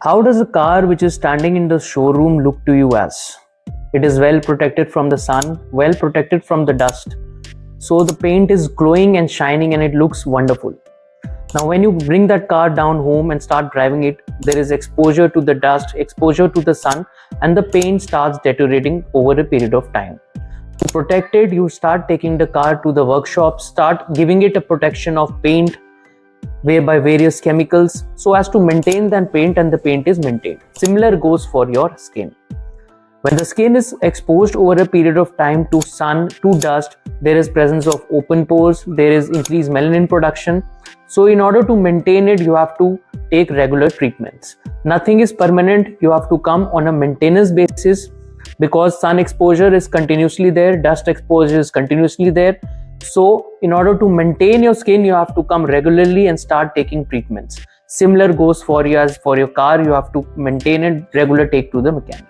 How does a car which is standing in the showroom look to you as? It is well protected from the sun, well protected from the dust. So the paint is glowing and shining and it looks wonderful. Now when you bring that car down home and start driving it, there is exposure to the dust, exposure to the sun, and the paint starts deteriorating over a period of time. To protect it, you start taking the car to the workshop, start giving it a protection of paint by various chemicals so as to maintain that paint, and the paint is maintained. Similar goes for your skin. When the skin is exposed over a period of time to sun, to dust, there is presence of open pores, there is increased melanin production. So in order to maintain it, you have to take regular treatments. Nothing is permanent. You have to come on a maintenance basis because sun exposure is continuously there, dust exposure is continuously there. So in order to maintain your skin, you have to come regularly and start taking treatments. Similar goes for you as for your car. You have to maintain it regular, take to the mechanic.